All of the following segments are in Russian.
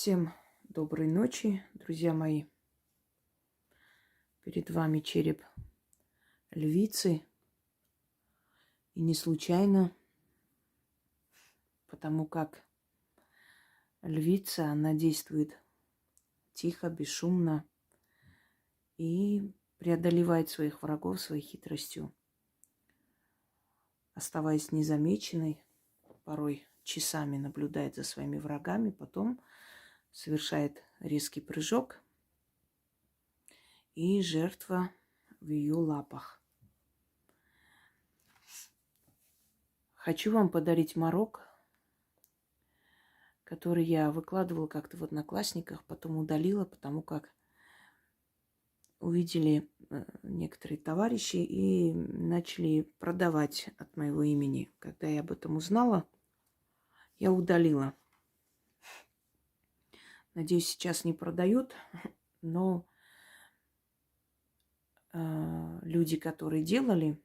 Всем доброй ночи, друзья мои. Перед вами череп львицы. И не случайно, потому как львица, она действует тихо, бесшумно и преодолевает своих врагов своей хитростью, оставаясь незамеченной, порой часами наблюдает за своими врагами, потом совершает резкий прыжок, и жертва в ее лапах. Хочу вам подарить морок, который я выкладывала как-то в Одноклассниках, потом удалила, потому как увидели некоторые товарищи и начали продавать от моего имени. Когда я об этом узнала, я удалила. Надеюсь, сейчас не продают, но люди, которые делали,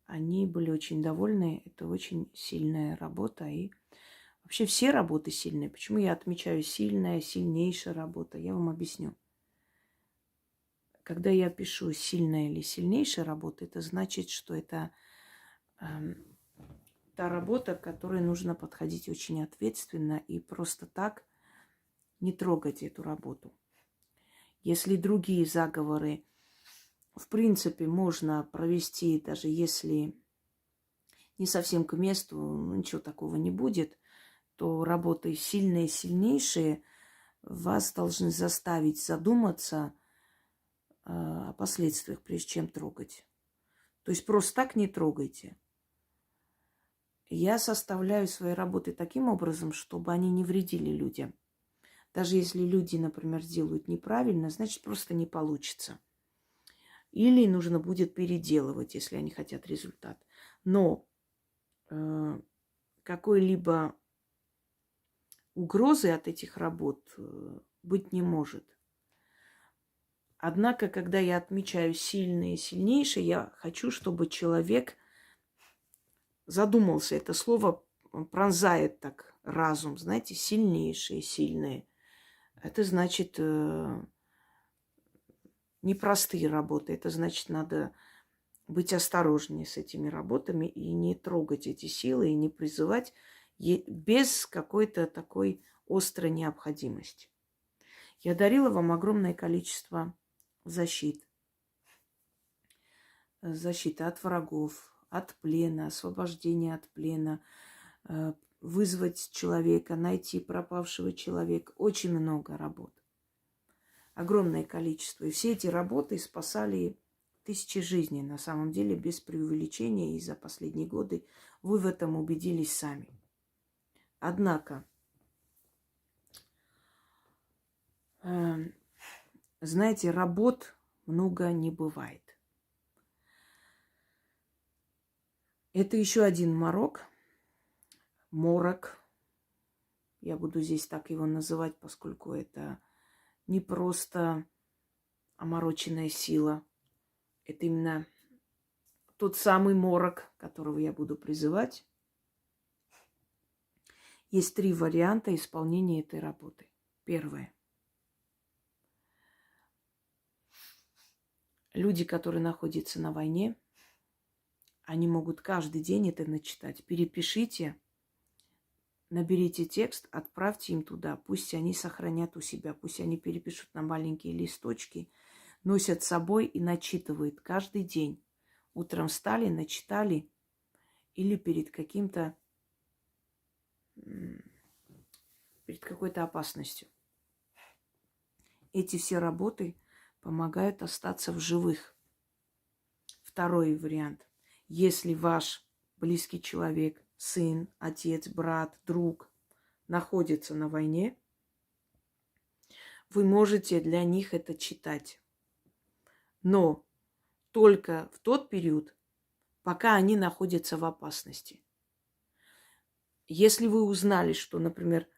они были очень довольны. Это очень сильная работа. И вообще все работы сильные. Почему я отмечаю сильная, сильнейшая работа? Я вам объясню. Когда я пишу сильная или сильнейшая работа, это значит, что это та работа, к которой нужно подходить очень ответственно и просто так не трогать эту работу. Если другие заговоры, в принципе, можно провести, даже если не совсем к месту, ничего такого не будет, то работы сильные, сильнейшие вас должны заставить задуматься о последствиях, прежде чем трогать. То есть просто так не трогайте. Я составляю свои работы таким образом, чтобы они не вредили людям. Даже если люди, например, сделают неправильно, значит, просто не получится. Или нужно будет переделывать, если они хотят результат. Но какой-либо угрозы от этих работ быть не может. Однако, когда я отмечаю сильные и сильнейшие, я хочу, чтобы человек задумался. Это слово пронзает так разум, знаете, сильнейшие, сильные. Это значит непростые работы. Это значит, надо быть осторожнее с этими работами и не трогать эти силы, и не призывать без какой-то такой острой необходимости. Я дарила вам огромное количество защит. Защита от врагов, от плена, освобождение от плена, вызвать человека, найти пропавшего человека. Очень много работ. Огромное количество. И все эти работы спасали тысячи жизней, на самом деле, без преувеличения. И за последние годы вы в этом убедились сами. Однако, знаете, работ много не бывает. Это еще один морок, морок. Я буду здесь так его называть, поскольку это не просто омороченная сила. Это именно тот самый морок, которого я буду призывать. Есть 3 варианта исполнения этой работы. Первое. Люди, которые находятся на войне, они могут каждый день это начитать. Перепишите, наберите текст, отправьте им туда. Пусть они сохранят у себя, пусть они перепишут на маленькие листочки, носят с собой и начитывают каждый день. Утром встали, начитали или перед какой-то опасностью. Эти все работы помогают остаться в живых. Второй вариант. Если ваш близкий человек, сын, отец, брат, друг находится на войне, вы можете для них это читать. Но только в тот период, пока они находятся в опасности. Если вы узнали, что, например,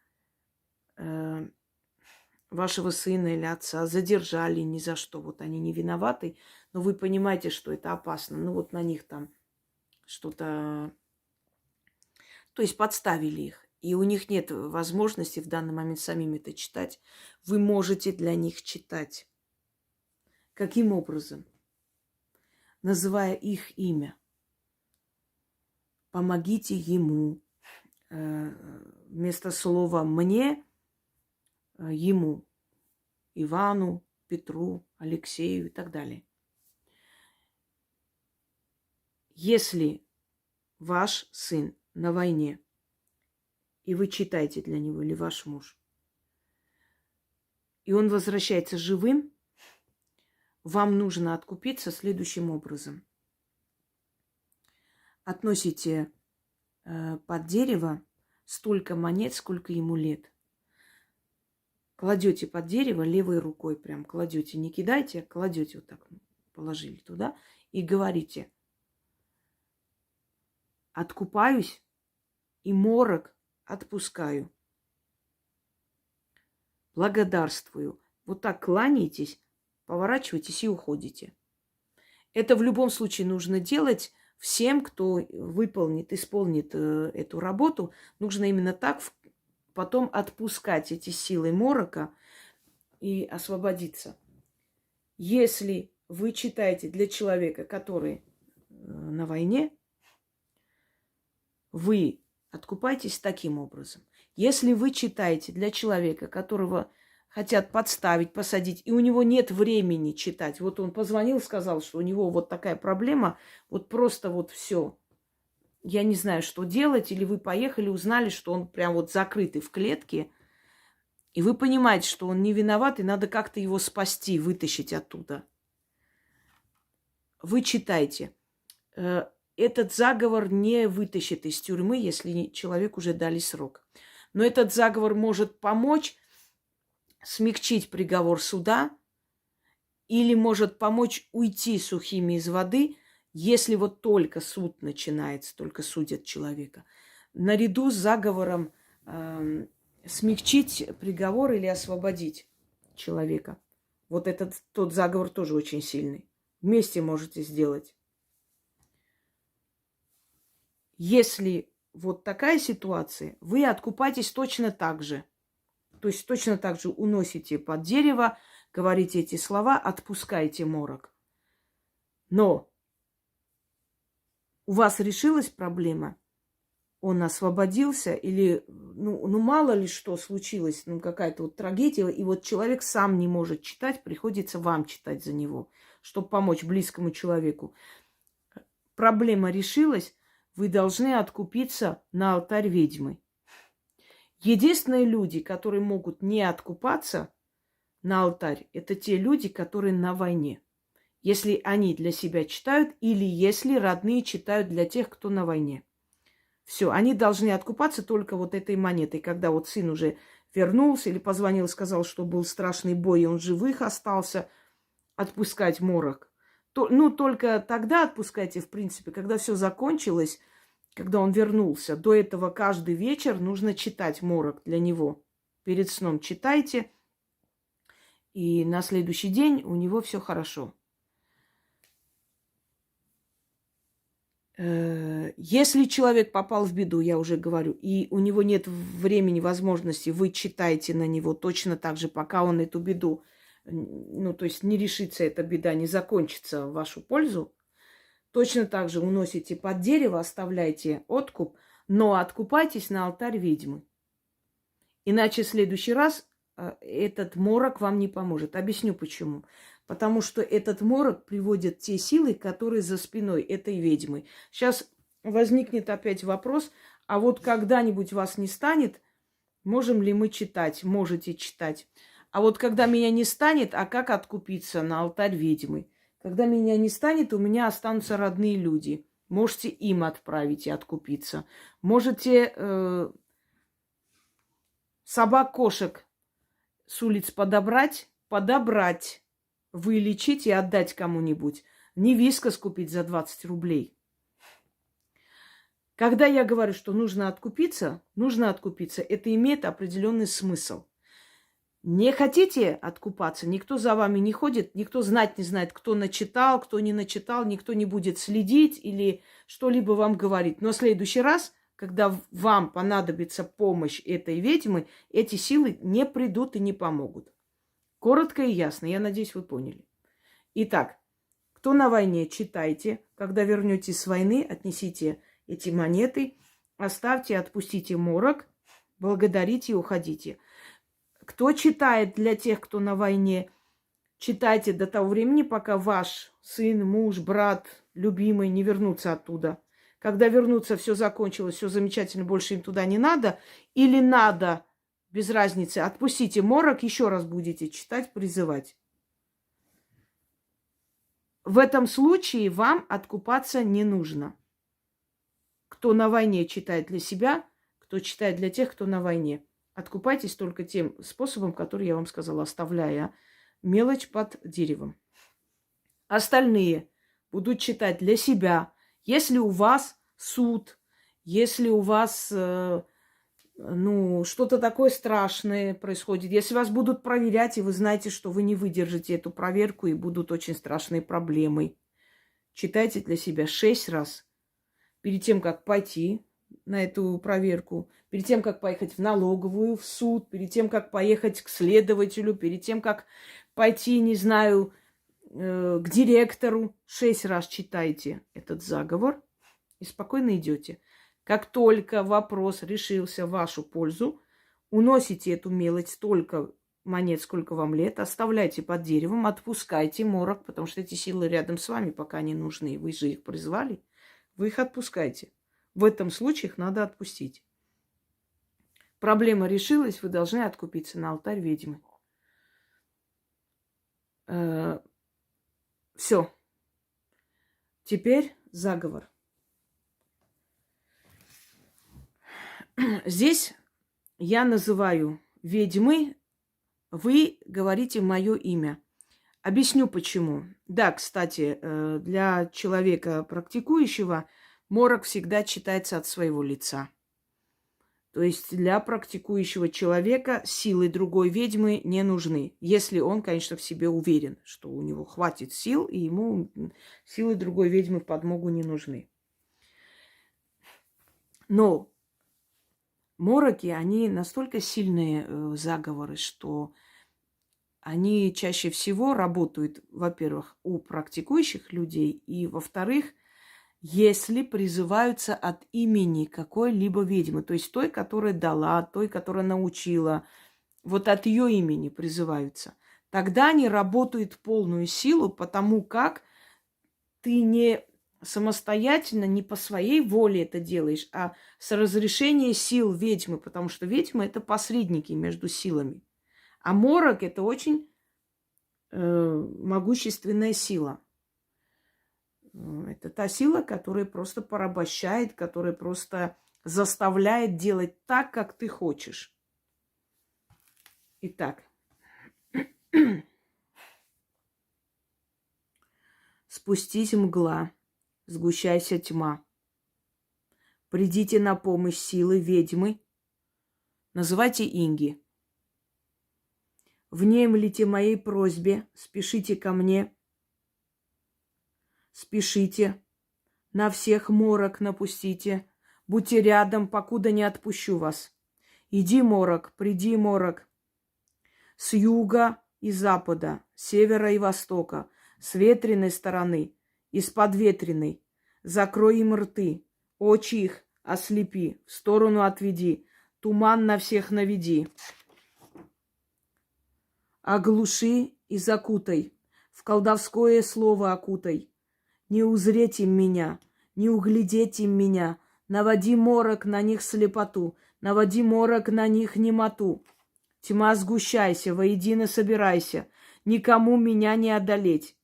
вашего сына или отца задержали ни за что, вот они не виноваты, но вы понимаете, что это опасно, ну вот на них там что-то, то есть подставили их, и у них нет возможности в данный момент самим это читать, вы можете для них читать. Каким образом? Называя их имя. Помогите ему. Вместо слова «мне» ему. Ивану, Петру, Алексею и так далее. Если ваш сын на войне, и вы читаете для него, или ваш муж, и он возвращается живым, вам нужно откупиться следующим образом. Относите под дерево столько монет, сколько ему лет. Кладете под дерево левой рукой, прям кладете, не кидайте, а кладете вот так, положили туда и говорите: откупаюсь и морок отпускаю. Благодарствую. Вот так кланяетесь, поворачиваетесь и уходите. Это в любом случае нужно делать всем, кто исполнит эту работу. Нужно именно так потом отпускать эти силы морока и освободиться. Если вы читаете для человека, который на войне, вы откупаетесь таким образом. Если вы читаете для человека, которого хотят подставить, посадить, и у него нет времени читать. Вот он позвонил, сказал, что у него вот такая проблема, вот просто вот все. Я не знаю, что делать. Или вы поехали, узнали, что он прям вот закрытый в клетке, и вы понимаете, что он не виноват, и надо как-то его спасти, вытащить оттуда. Вы читайте. Этот заговор не вытащит из тюрьмы, если человеку уже дали срок. Но этот заговор может помочь смягчить приговор суда или может помочь уйти сухими из воды, если вот только суд начинается, только судят человека. Наряду с заговором смягчить приговор или освободить человека. Вот тот заговор тоже очень сильный. Вместе можете сделать. Если вот такая ситуация, вы откупаетесь точно так же. То есть точно так же уносите под дерево, говорите эти слова, отпускаете морок. Но у вас решилась проблема, он освободился, или, мало ли что случилось, какая-то вот трагедия, и вот человек сам не может читать, приходится вам читать за него, чтобы помочь близкому человеку. Проблема решилась, вы должны откупиться на алтарь ведьмы. Единственные люди, которые могут не откупаться на алтарь, это те люди, которые на войне. Если они для себя читают, или если родные читают для тех, кто на войне. Все, они должны откупаться только вот этой монетой. Когда вот сын уже вернулся или позвонил, сказал, что был страшный бой, и он живых остался, отпускать морок. Только тогда отпускайте, в принципе, когда все закончилось, когда он вернулся. До этого каждый вечер нужно читать морок для него. Перед сном читайте, и на следующий день у него все хорошо. Если человек попал в беду, я уже говорю, и у него нет времени, возможности, вы читаете на него точно так же, пока он эту беду, то есть не решится эта беда, не закончится в вашу пользу, точно так же уносите под дерево, оставляйте откуп, но откупайтесь на алтарь ведьмы. Иначе в следующий раз этот морок вам не поможет. Объясню почему. Потому что этот морок приводит те силы, которые за спиной этой ведьмы. Сейчас возникнет опять вопрос, а вот когда-нибудь вас не станет, можем ли мы читать? Можете читать. А вот когда меня не станет, а как откупиться на алтарь ведьмы? Когда меня не станет, у меня останутся родные люди. Можете им отправить и откупиться. Можете собак, кошек с улиц подобрать, вылечить и отдать кому-нибудь. Не вискас купить за 20 рублей. Когда я говорю, что нужно откупиться, это имеет определенный смысл. Не хотите откупаться, никто за вами не ходит, никто знать не знает, кто начитал, кто не начитал, никто не будет следить или что-либо вам говорить. Но в следующий раз когда вам понадобится помощь этой ведьмы, эти силы не придут и не помогут. Коротко и ясно. Я надеюсь, вы поняли. Итак, кто на войне, читайте. Когда вернетесь с войны, отнесите эти монеты, оставьте, отпустите морок, благодарите и уходите. Кто читает для тех, кто на войне, читайте до того времени, пока ваш сын, муж, брат, любимый не вернутся оттуда. Когда вернутся, все закончилось, все замечательно, больше им туда не надо. Или надо, без разницы, отпустите морок, еще раз будете читать, призывать. В этом случае вам откупаться не нужно. Кто на войне, читает для себя, кто читает для тех, кто на войне. Откупайтесь только тем способом, который я вам сказала, оставляя мелочь под деревом. Остальные будут читать для себя. Если у вас суд, если у вас что-то такое страшное происходит, если вас будут проверять, и вы знаете, что вы не выдержите эту проверку, и будут очень страшные проблемы, читайте для себя 6 раз. Перед тем, как пойти на эту проверку, перед тем, как поехать в налоговую, в суд, перед тем, как поехать к следователю, перед тем, как пойти, не знаю, к директору, 6 раз читайте этот заговор и спокойно идете. Как только вопрос решился в вашу пользу, уносите эту мелочь, столько монет, сколько вам лет, оставляйте под деревом, отпускайте морок, потому что эти силы рядом с вами пока не нужны, вы же их призвали, вы их отпускайте. В этом случае их надо отпустить. Проблема решилась, вы должны откупиться на алтарь ведьмы. Все. Теперь заговор. Здесь я называю ведьмы, вы говорите мое имя. Объясню почему. Да, кстати, для человека практикующего морок всегда читается от своего лица. То есть для практикующего человека силы другой ведьмы не нужны, если он, конечно, в себе уверен, что у него хватит сил, и ему силы другой ведьмы в подмогу не нужны. Но мороки, они настолько сильные заговоры, что они чаще всего работают, во-первых, у практикующих людей, и, во-вторых, если призываются от имени какой-либо ведьмы, то есть той, которая дала, той, которая научила, вот от ее имени призываются, тогда они работают в полную силу, потому как ты не самостоятельно, не по своей воле это делаешь, а с разрешения сил ведьмы, потому что ведьмы – это посредники между силами. А морок – это очень могущественная сила. Это та сила, которая просто порабощает, которая просто заставляет делать так, как ты хочешь. Итак. Спустись мгла, сгущайся тьма. Придите на помощь силы ведьмы. Называйте Инги. Внемлите моей просьбе, спешите ко мне. Спешите, на всех морок напустите, будьте рядом, покуда не отпущу вас. Иди, морок, приди, морок, с юга и запада, севера и востока, с ветреной стороны и с подветренной. Закрой им рты, очи их ослепи, в сторону отведи, туман на всех наведи. Оглуши и закутай, в колдовское слово окутай. Не узреть им меня, не углядеть им меня. Наводи морок на них слепоту, наводи морок на них немоту. Тьма, сгущайся, воедино собирайся, никому меня не одолеть.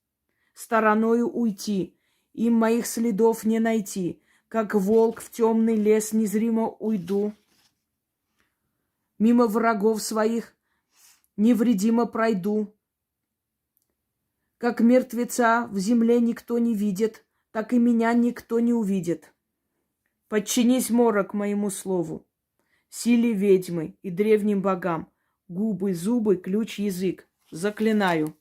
Стороною уйти, им моих следов не найти. Как волк в темный лес незримо уйду. Мимо врагов своих невредимо пройду. Как мертвеца в земле никто не видит, так и меня никто не увидит. Подчинись, морок, моему слову, силе ведьмы и древним богам. Губы, зубы, ключ, язык. Заклинаю.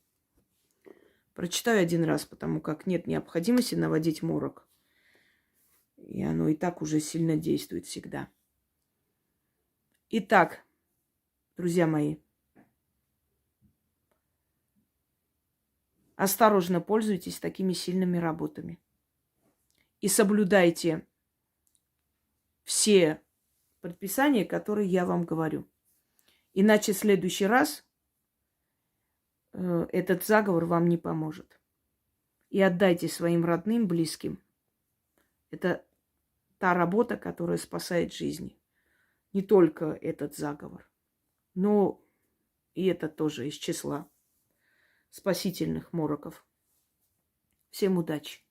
Прочитаю один раз, потому как нет необходимости наводить морок. И оно и так уже сильно действует всегда. Итак, друзья мои, осторожно пользуйтесь такими сильными работами. И соблюдайте все предписания, которые я вам говорю. Иначе в следующий раз этот заговор вам не поможет. И отдайте своим родным, близким. Это та работа, которая спасает жизни. Не только этот заговор, но и это тоже из числа спасительных мороков. Всем удачи!